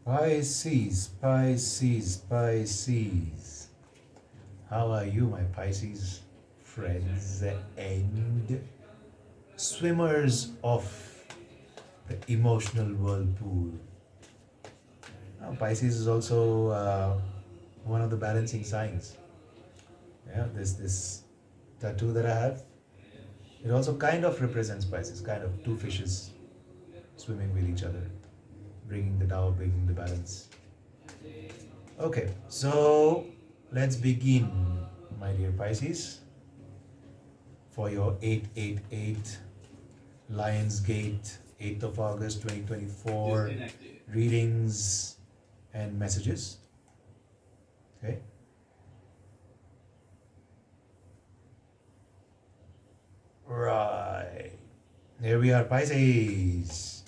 Pisces, Pisces, Pisces. How are you, my Pisces friends and swimmers of the emotional whirlpool? Now, Pisces is also one of the balancing signs. Yeah, this tattoo that I have, it also kind of represents Pisces, kind of two fishes swimming with each other, bringing the Tao, bringing the balance. Okay, so let's begin, my dear Pisces, for your 888 Lionsgate 8th of August 2024 readings and messages. Okay. Right. Here we are, Pisces.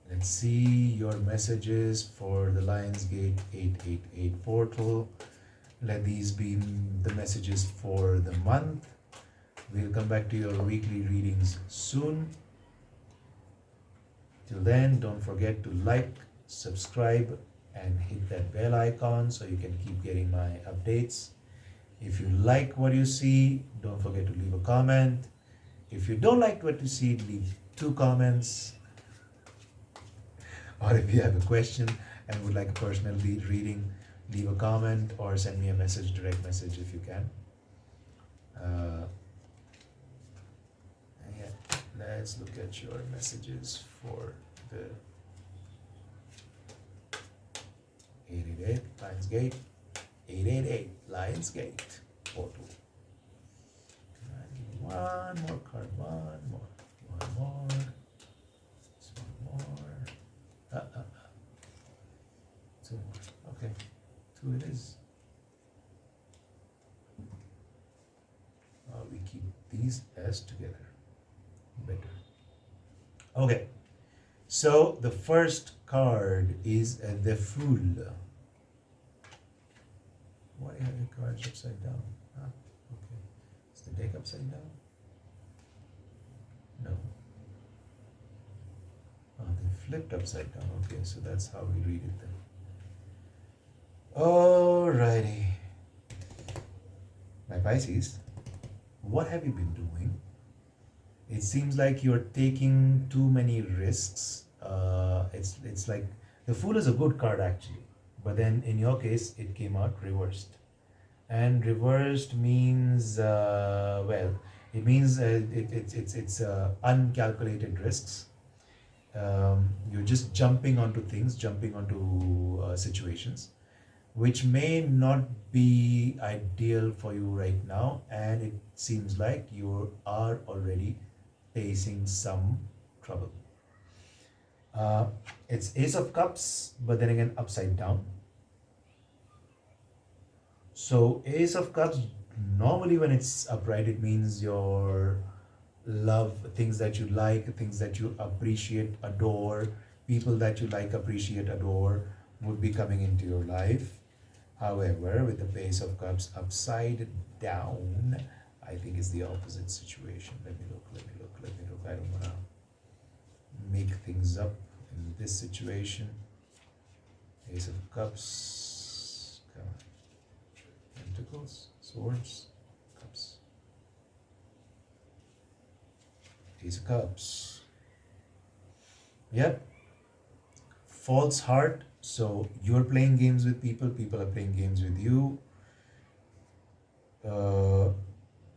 Let's see your messages for the Lionsgate 888 portal. Let these be the messages for the month. We'll come back to your weekly readings soon. Till then, don't forget to like, subscribe, and hit that bell icon so you can keep getting my updates. If you like what you see, don't forget to leave a comment. If you don't like what you see, leave 2 comments. Or if you have a question and would like a personal reading, leave a comment or send me a message, direct message if you can. Yeah, let's look at your messages for the 888 Lionsgate, 888 Lionsgate portal. One more card, one more. Just one more. 2 more. Okay, 2 it is. We keep these as together. Better. Okay, so the first card is the Fool. Why are the cards upside down? Okay. Is the deck upside down? No. They flipped upside down. Okay, so that's how we read it then. Alrighty. My Pisces, what have you been doing? It seems like you're taking too many risks. It's like the Fool is a good card actually, but then in your case it came out reversed, and reversed means it means it's uncalculated risks. You're just jumping onto things, jumping onto situations which may not be ideal for you right now, and it seems like you are already facing some trouble. It's Ace of Cups, but then again upside down. So Ace of Cups, normally when it's upright, it means your love, things that you like, things that you appreciate, adore, people that you like, appreciate, adore would be coming into your life. However, with the Ace of Cups upside down, I think it's the opposite situation. Let me look. I don't want to make things up in this situation. Ace of Cups, come on. Pentacles, Swords, Cups. Ace of Cups. Yep. False heart. So you're playing games with people, people are playing games with you.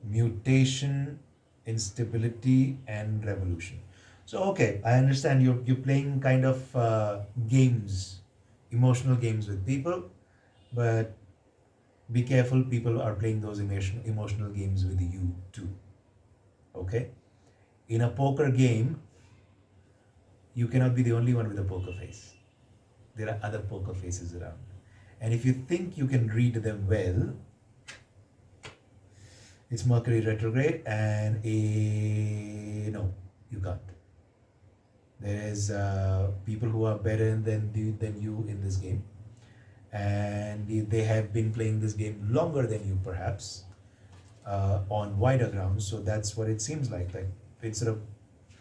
Mutation, instability, and revolution. So okay, I understand you're playing kind of games, emotional games with people, but be careful, people are playing those emotional games with you too. Okay? In a poker game, you cannot be the only one with a poker face. There are other poker faces around. And if you think you can read them well, it's Mercury retrograde, and no, you can't. There's people who are better than you in this game, and they have been playing this game longer than you perhaps, on wider grounds. So that's what it seems like. Like instead of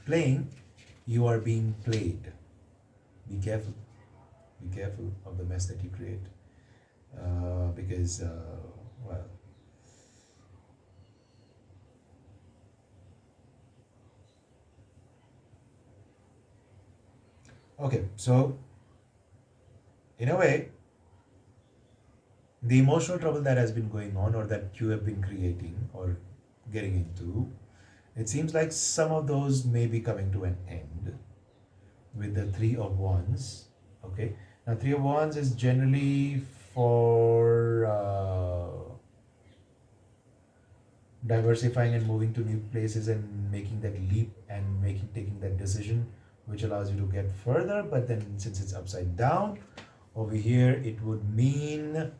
playing, you are being played. Be careful. Be careful of the mess that you create. Because, well, okay, so in a way, the emotional trouble that has been going on or that you have been creating or getting into, it seems like some of those may be coming to an end with the Three of Wands. Okay, now Three of Wands is generally for diversifying and moving to new places and making that leap and making taking that decision, which allows you to get further. But then, since it's upside down over here, it would mean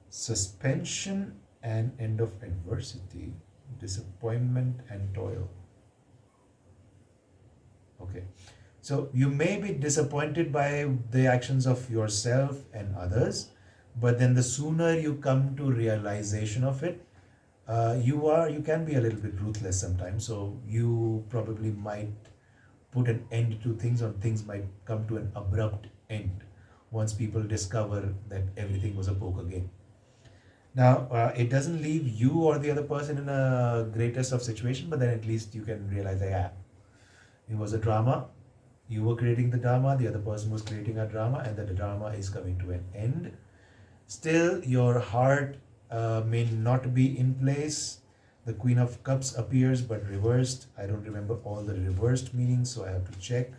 suspension and end of adversity, disappointment and toil. Okay. So you may be disappointed by the actions of yourself and others, but then the sooner you come to realization of it, you can be a little bit ruthless sometimes. So you probably might put an end to things, or things might come to an abrupt end once people discover that everything was a poker game. Now, it doesn't leave you or the other person in a greatest of situation, but then at least you can realize that, yeah, it was a drama. You were creating the drama, the other person was creating a drama, and that the drama is coming to an end. Still, your heart may not be in place. The Queen of Cups appears but reversed. I don't remember all the reversed meanings, so I have to check.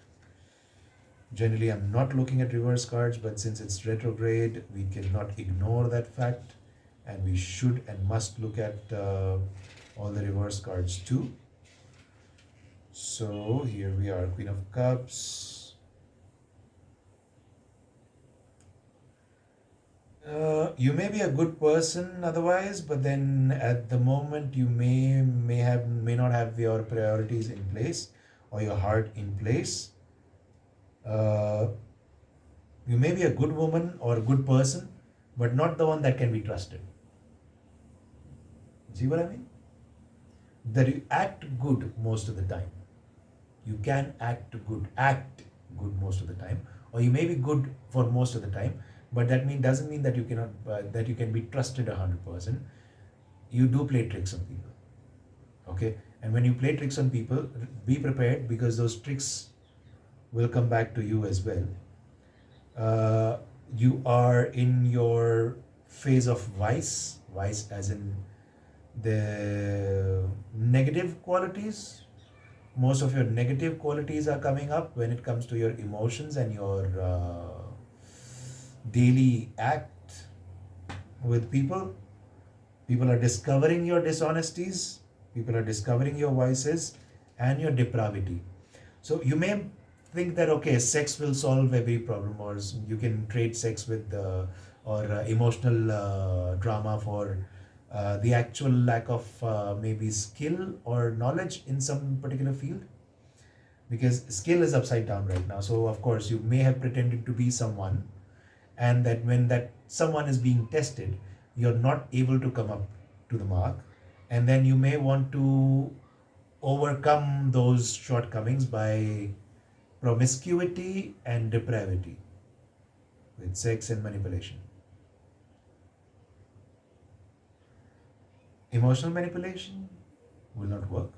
Generally, I'm not looking at reverse cards, but since it's retrograde, we cannot ignore that fact, and we should and must look at all the reverse cards too. So here we are, Queen of Cups. You may be a good person otherwise, but then at the moment you may not have your priorities in place or your heart in place. Uh, you may be a good woman or a good person, but not the one that can be trusted. See what I mean? That you act good most of the time. You can act good most of the time, or you may be good for most of the time, but doesn't mean that you cannot that you can be trusted 100%. You do play tricks on people, okay? And when you play tricks on people, be prepared, because those tricks will come back to you as well. You are in your phase of vice as in the negative qualities. Most of your negative qualities are coming up when it comes to your emotions and your daily act with people. People are discovering your dishonesties, people are discovering your vices and your depravity. So you may think that, okay, sex will solve every problem, or you can trade sex with or emotional drama for the actual lack of maybe skill or knowledge in some particular field, because skill is upside down right now. So of course you may have pretended to be someone, and that when that someone is being tested, you're not able to come up to the mark, and then you may want to overcome those shortcomings by promiscuity and depravity with sex and manipulation. Emotional manipulation will not work.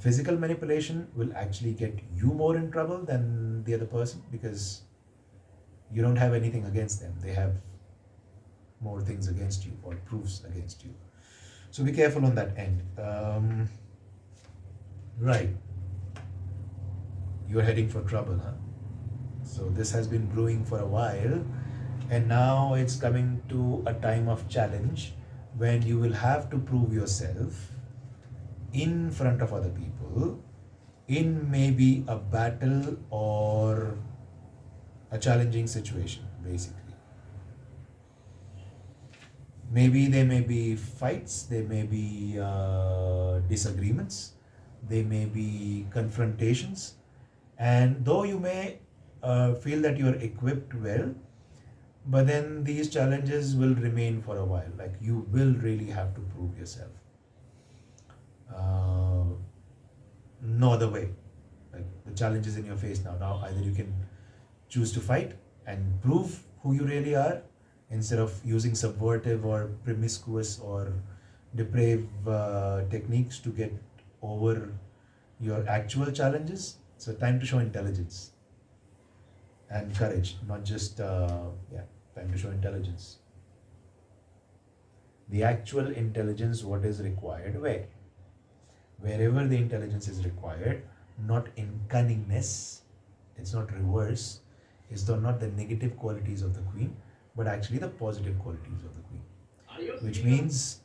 Physical manipulation will actually get you more in trouble than the other person, because you don't have anything against them. They have more things against you, or proofs against you. So be careful on that end. Right. You're heading for trouble, huh? So this has been brewing for a while, and now it's coming to a time of challenge when you will have to prove yourself in front of other people in maybe a battle or a challenging situation, basically. Maybe there may be fights, there may be disagreements, there may be confrontations, and though you may feel that you are equipped well, but then these challenges will remain for a while. Like, you will really have to prove yourself. uh, no other way. Like the challenge is in your face now. Now either you can choose to fight and prove who you really are instead of using subvertive or promiscuous or depraved techniques to get over your actual challenges. So time to show intelligence and courage, not just time to show intelligence. The actual intelligence, what is required where? Wherever the intelligence is required, not in cunningness, it's not reverse, it's not the negative qualities of the queen, but actually the positive qualities of the queen. Which means,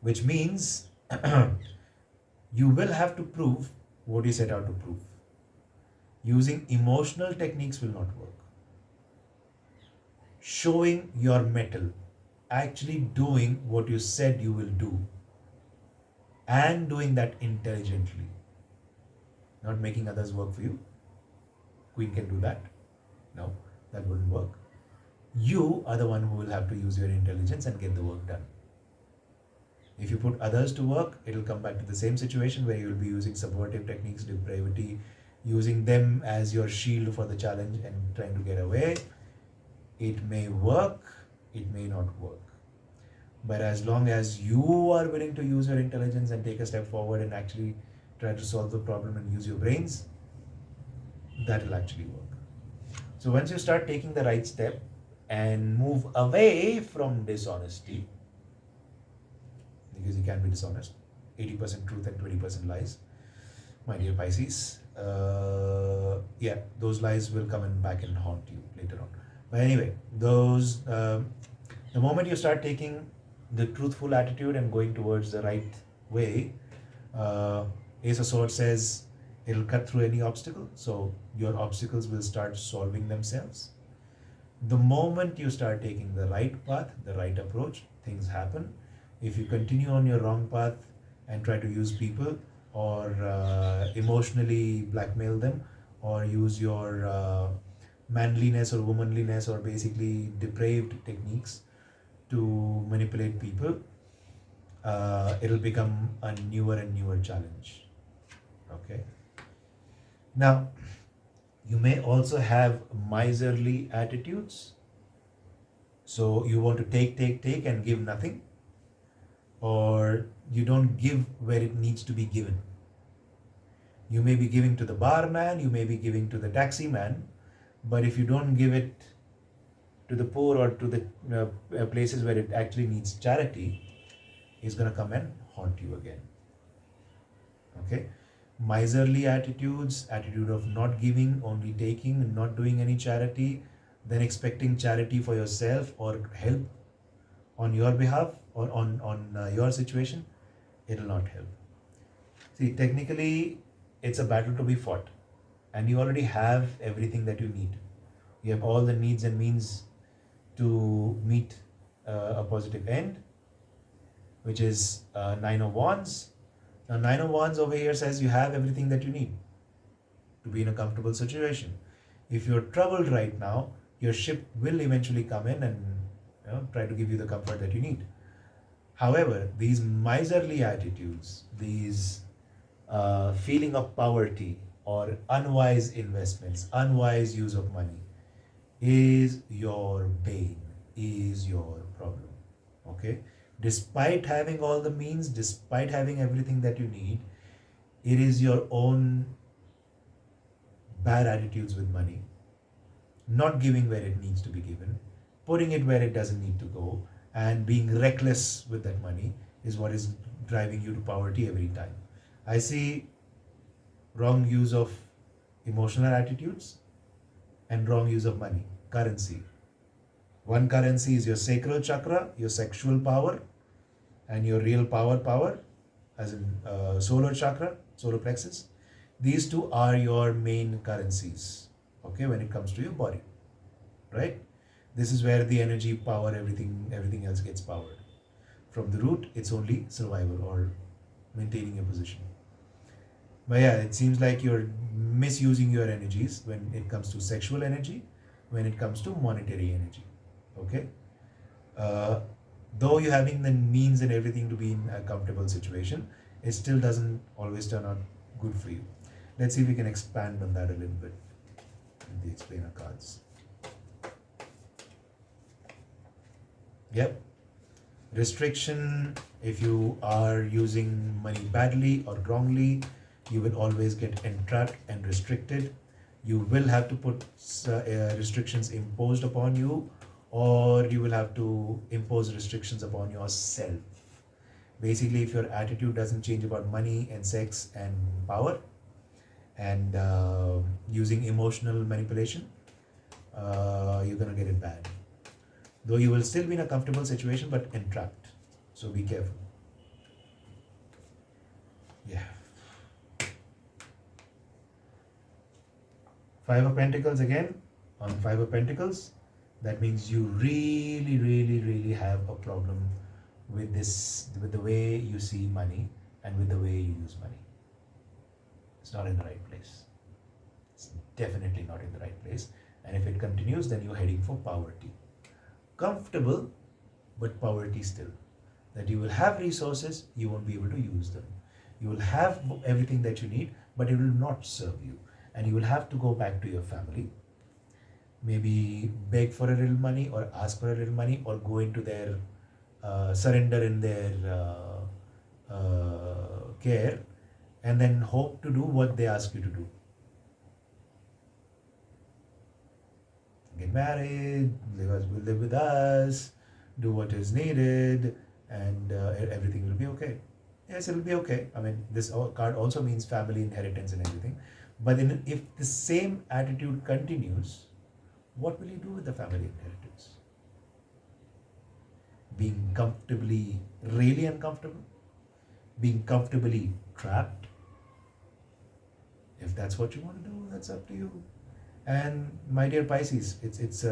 which means you will have to prove what you set out to prove. Using emotional techniques will not work. Showing your mettle, actually doing what you said you will do, and doing that intelligently, not making others work for you. Queen can do that. No, that wouldn't work. You are the one who will have to use your intelligence and get the work done. If you put others to work, it'll come back to the same situation where you'll be using subvertive techniques, depravity, using them as your shield for the challenge and trying to get away. It may work, it may not work. But as long as you are willing to use your intelligence and take a step forward and actually try to solve the problem and use your brains, that will actually work. So once you start taking the right step and move away from dishonesty, because you can be dishonest, 80% truth and 20% lies, my dear Pisces, those lies will come and back and haunt you later on. But anyway, the moment you start taking the truthful attitude and going towards the right way, Ace of Swords says it'll cut through any obstacle, so your obstacles will start solving themselves. The moment you start taking the right path, the right approach, things happen. If you continue on your wrong path and try to use people or emotionally blackmail them or use your manliness or womanliness or basically depraved techniques to manipulate people, it'll become a newer and newer challenge. Okay. Now, you may also have miserly attitudes. So you want to take and give nothing, or you don't give where it needs to be given. You may be giving to the barman, you may be giving to the taxi man, but if you don't give it to the poor or to the places where it actually needs charity, it's going to come and haunt you again. Okay? Miserly attitudes, attitude of not giving, only taking, not doing any charity, then expecting charity for yourself or help on your behalf or on your situation, it will not help. See, technically, it's a battle to be fought, and you already have everything that you need. You have all the needs and means to meet a positive end, which is Nine of Wands. Now, Nine of Wands over here says you have everything that you need to be in a comfortable situation. If you're troubled right now, your ship will eventually come in and try to give you the comfort that you need. However, these miserly attitudes, these feeling of poverty or unwise investments, unwise use of money, is your bane, is your problem. Okay? Despite having all the means, despite having everything that you need, it is your own bad attitudes with money, not giving where it needs to be given, putting it where it doesn't need to go, and being reckless with that money is what is driving you to poverty every time. I see wrong use of emotional attitudes and wrong use of money, currency. One currency is your sacral chakra, your sexual power, and your real power, as in solar chakra, solar plexus. These two are your main currencies, okay, when it comes to your body, right? This is where the energy, power, everything else gets powered. From the root, it's only survival or maintaining your position. But yeah, it seems like you're misusing your energies when it comes to sexual energy, when it comes to monetary energy. Okay? Though you having the means and everything to be in a comfortable situation, it still doesn't always turn out good for you. Let's see if we can expand on that a little bit in the explainer cards. Yep. Restriction, if you are using money badly or wrongly, you will always get entrapped and restricted. You will have to put restrictions imposed upon you, or you will have to impose restrictions upon yourself. Basically, if your attitude doesn't change about money and sex and power and using emotional manipulation, you're gonna get it bad. Though you will still be in a comfortable situation, but entrapped. So be careful. Yeah. Five of Pentacles again. On Five of Pentacles, that means you really, really, really have a problem with this, with the way you see money and with the way you use money. It's not in the right place. It's definitely not in the right place. And if it continues, then you're heading for poverty. Comfortable, but poverty still. That you will have resources, you won't be able to use them. You will have everything that you need, but it will not serve you. And you will have to go back to your family, maybe beg for a little money or ask for a little money or go into their surrender in their care, and then hope to do what they ask you to do. Get married, live with us, do what is needed, and everything will be okay. Yes, it'll be okay. I mean, this card also means family inheritance and everything. But then if the same attitude continues, what will you do with the family inheritance? Being comfortably, really uncomfortable? Being comfortably trapped? If that's what you want to do, that's up to you. And my dear Pisces, it's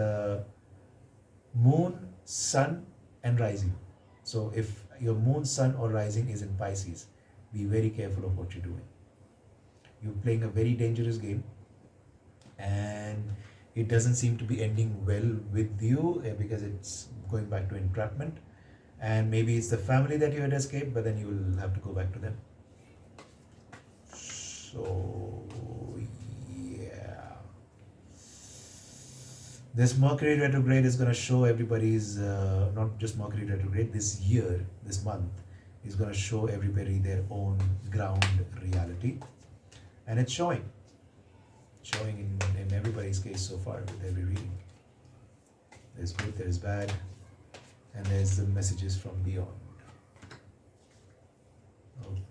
moon, sun, and rising. So if your moon, sun, or rising is in Pisces, be very careful of what you're doing. You're playing a very dangerous game, and it doesn't seem to be ending well with you because it's going back to entrapment. And maybe it's the family that you had escaped, but then you will have to go back to them. So, yeah. This Mercury retrograde is going to show everybody's, not just Mercury retrograde, this year, this month, is going to show everybody their own ground reality. And it's showing in everybody's case so far with every reading. There's good, there's bad, and there's the messages from beyond.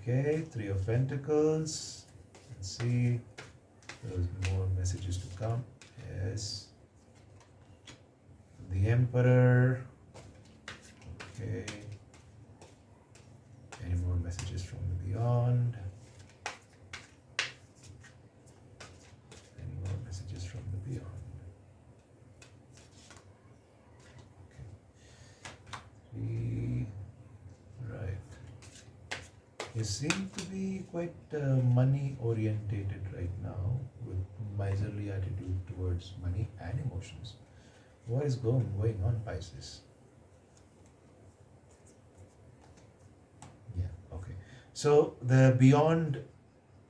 Okay, Three of Pentacles. Let's see. There's more messages to come. Yes. The Emperor. Okay. Any more messages from the beyond? Any more messages from the beyond? Okay. Three. Right. You seem to be quite money orientated right now, with miserly attitude towards money and emotions. What is going on, Pisces? Yeah, okay. So the beyond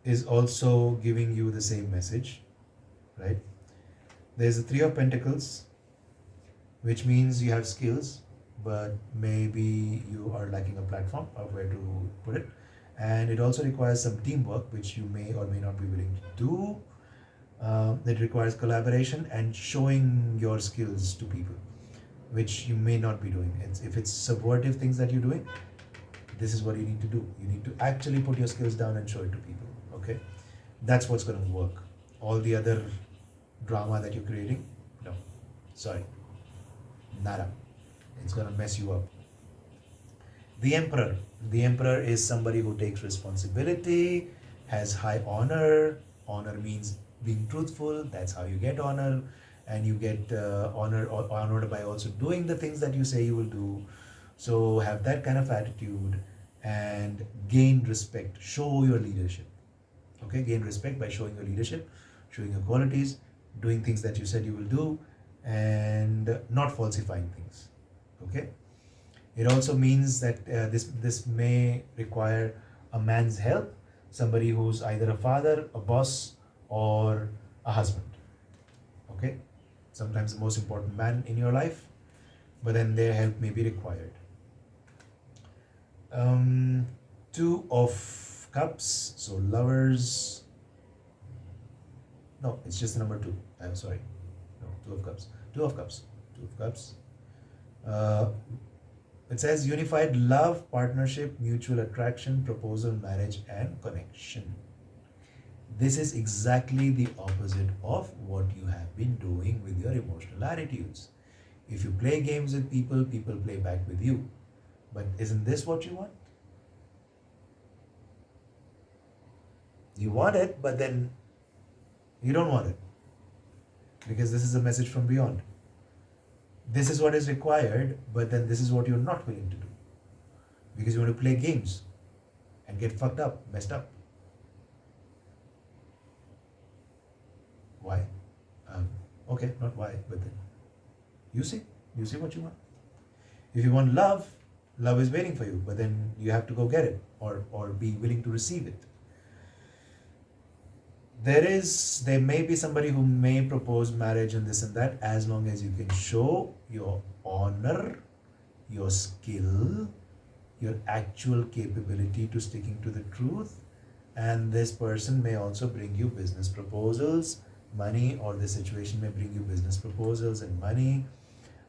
is also giving you the same message, right? There's the Three of Pentacles, which means you have skills, but maybe you are lacking a platform of where to put it. And it also requires some teamwork, which you may or may not be willing to do. It requires collaboration and showing your skills to people, which you may not be doing. If it's subversive things that you're doing, this is what you need to do. You need to actually put your skills down and show it to people, okay? That's what's going to work. All the other drama that you're creating, no, sorry, nada. It's going to mess you up. The Emperor. The Emperor is somebody who takes responsibility, has high honor. Honor means being truthful. That's how you get honor. And you get honored by also doing the things that you say you will do. So have that kind of attitude and gain respect. Show your leadership. Okay, gain respect by showing your leadership, showing your qualities, doing things that you said you will do, and not falsifying things. Okay. It also means that this may require a man's help, somebody who's either a father, a boss, or a husband. Okay, sometimes the most important man in your life, but then their help may be required. Um, Two of Cups, so lovers. No, it's just the number two. I'm sorry. No, Two of Cups. Two of Cups. Two of Cups. Uh, it says unified love, partnership, mutual attraction, proposal, marriage, and connection. This is exactly the opposite of what you have been doing with your emotional attitudes. If you play games with people, people play back with you. But isn't this what you want? You want it, but then you don't want it. Because this is a message from beyond. This is what is required, but then this is what you're not willing to do. Because you want to play games and get fucked up, messed up. Why? Okay, not why, but then you see what you want. If you want love, love is waiting for you, but then you have to go get it or be willing to receive it. There may be somebody who may propose marriage and this and that, as long as you can show your honor, your skill, your actual capability to sticking to the truth. And this person may also bring you business proposals, money, or the situation may bring you business proposals and money,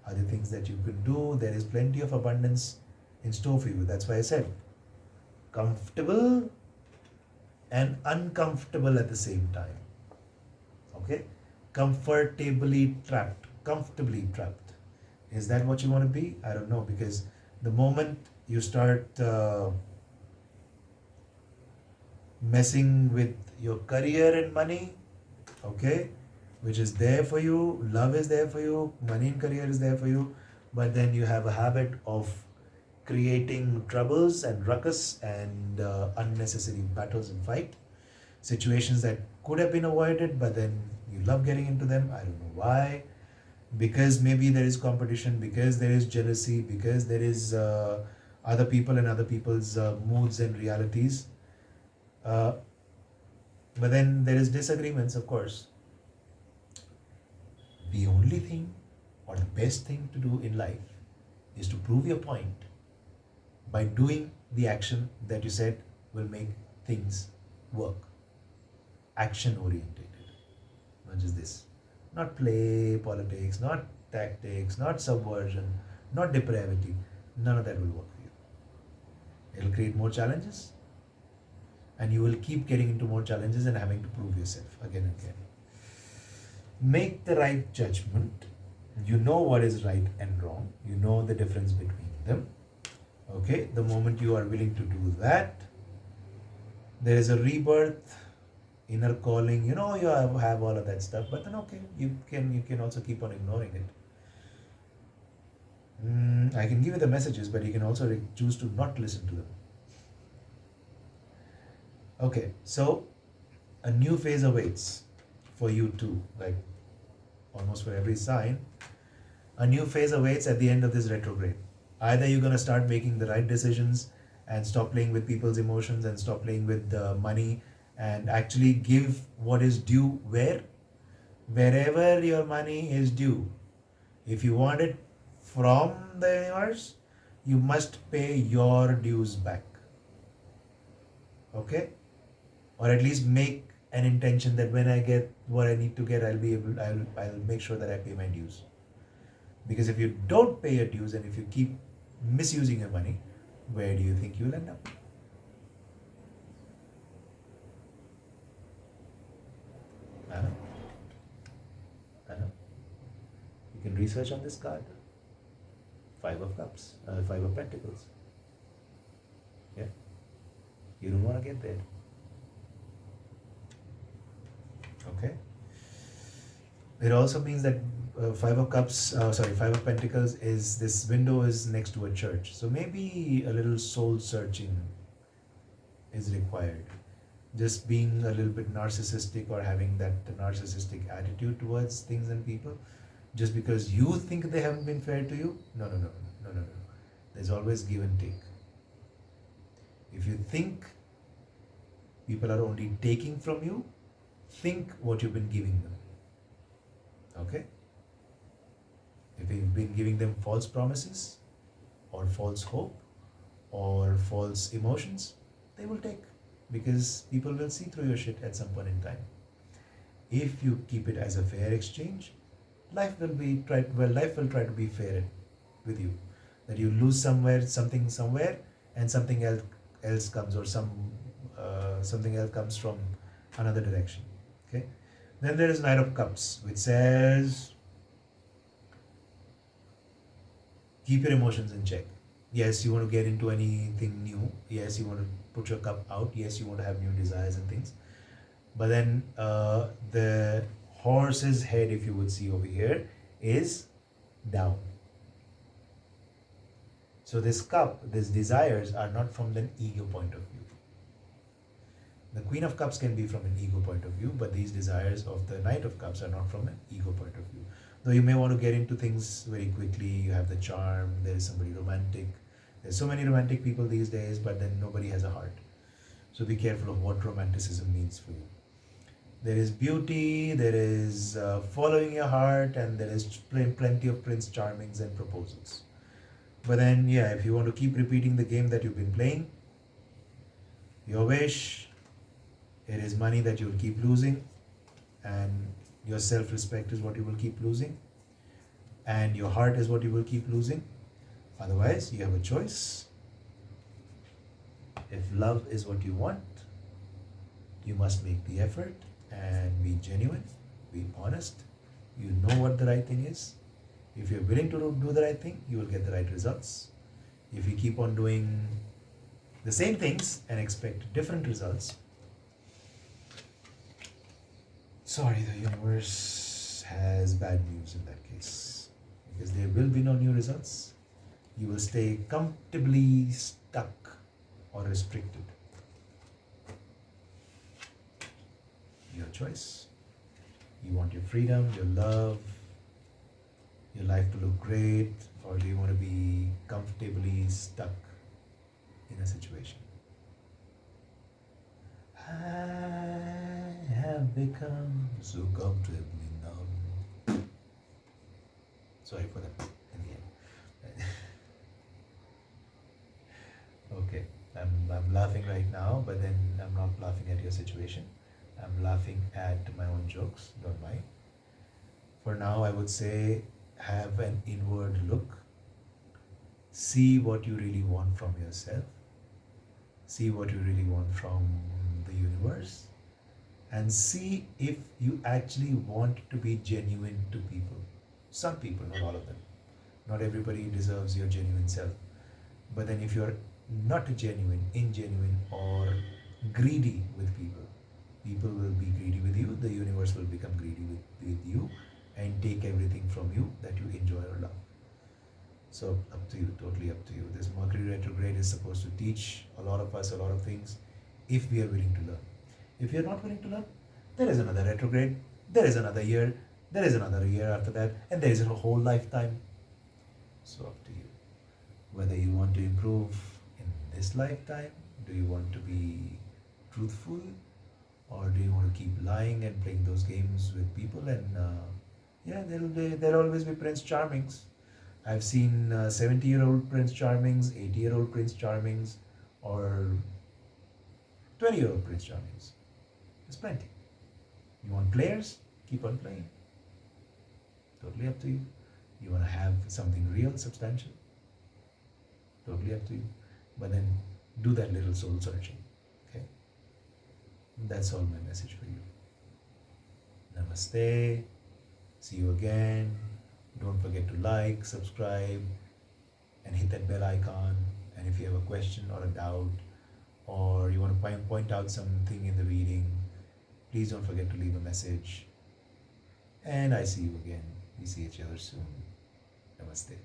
other things that you could do. There is plenty of abundance in store for you. That's why I said comfortable and uncomfortable at the same time. Okay? Comfortably trapped. Comfortably trapped. Is that what you want to be? I don't know, because the moment you start messing with your career and money, okay, which is there for you, love is there for you, money and career is there for you, but then you have a habit of creating troubles and ruckus and unnecessary battles and fight situations that could have been avoided, but then you love getting into them. I don't know why. Because maybe there is competition, because there is jealousy, because there is other people and other people's moods and realities. Uh, but then there is disagreements, of course. The only thing or the best thing to do in life is to prove your point by doing the action that you said will make things work. Action orientated, not just this. Not play politics, not tactics, not subversion, not depravity. None of that will work for you. It'll create more challenges, and you will keep getting into more challenges and having to prove yourself again and again. Make the right judgment. You know what is right and wrong. You know the difference between them. Okay, the moment you are willing to do that, there is a rebirth, inner calling. You know, you have all of that stuff, but then okay, you can also keep on ignoring it. I can give you the messages, but you can also choose to not listen to them. Okay, so a new phase awaits for you too, like almost for every sign. A new phase awaits at the end of this retrograde. Either you're going to start making the right decisions and stop playing with people's emotions and stop playing with money and actually give what is due wherever your money is due. If you want it from the universe, you must pay your dues back. Okay? Or at least make an intention that when I get what I need to get, I'll make sure that I pay my dues. Because if you don't pay your dues and if you keep misusing your money, where do you think you'll end up? I know. I know. You can research on this card. Five of Cups, Five of Pentacles. Yeah. You don't want to get there. Okay. It also means that Five of Pentacles is this window is next to a church. So maybe a little soul searching is required. Just being a little bit narcissistic or having that narcissistic attitude towards things and people just because you think they haven't been fair to you. No. There's always give and take. If you think people are only taking from you, think what you've been giving them. Okay? If you've been giving them false promises or false hope or false emotions, they will take, because people will see through your shit at some point in time. If you keep it as a fair exchange, life will try to be fair with you. That you lose somewhere, and something else comes, or something else comes from another direction. Okay. Then there is Knight of Cups, which says keep your emotions in check. Yes, you want to get into anything new. Yes, you want to put your cup out. Yes, you want to have new desires and things. But then the horse's head, if you would see over here, is down. So this cup, these desires are not from an ego point of view. The Queen of Cups can be from an ego point of view, but these desires of the Knight of Cups are not from an ego point of view. Though you may want to get into things very quickly, you have the charm, there is somebody romantic. There's so many romantic people these days, but then nobody has a heart. So be careful of what romanticism means for you. There is beauty, there is following your heart, and there is plenty of Prince Charmings and proposals. But then, yeah, if you want to keep repeating the game that you've been playing, your wish, it is money that you will keep losing, and your self-respect is what you will keep losing, and your heart is what you will keep losing. Otherwise, you have a choice. If love is what you want, you must make the effort and be genuine, be honest. You know what the right thing is. If you're willing to do the right thing, you will get the right results. If you keep on doing the same things and expect different results, sorry, the universe has bad news in that case. Because there will be no new results. You will stay comfortably stuck or restricted. Your choice. You want your freedom, your love, your life to look great, or do you want to be comfortably stuck in a situation? I have become so comfortably numb. Sorry for that in the end. Okay, I'm laughing right now, but then I'm not laughing at your situation. I'm laughing at my own jokes, don't mind. For now, I would say have an inward look. See what you really want from yourself. See what you really want from the universe. And see if you actually want to be genuine to people. Some people, not all of them. Not everybody deserves your genuine self. But then if you're not genuine, ingenuine, or greedy with people, people will be greedy with you, the universe will become greedy with you and take everything from you that you enjoy or love. So up to you, totally up to you. This Mercury retrograde is supposed to teach a lot of us a lot of things if we are willing to learn. If you're not willing to learn, there is another retrograde, there is another year, there is another year after that, and there is a whole lifetime. So up to you. Whether you want to improve in this lifetime, do you want to be truthful, or do you want to keep lying and playing those games with people? And yeah, there'll always be Prince Charmings. I've seen 70-year-old Prince Charmings, 80-year-old Prince Charmings, or 20-year-old Prince Charmings. There's plenty. You want players? Keep on playing. Totally up to you. You want to have something real, substantial? Totally up to you. But then do that little soul searching. Okay? That's all my message for you. Namaste. See you again. Don't forget to like, subscribe, and hit that bell icon. And if you have a question or a doubt, or you want to point out something in the reading, please don't forget to leave a message. And I see you again. We see each other soon. Namaste.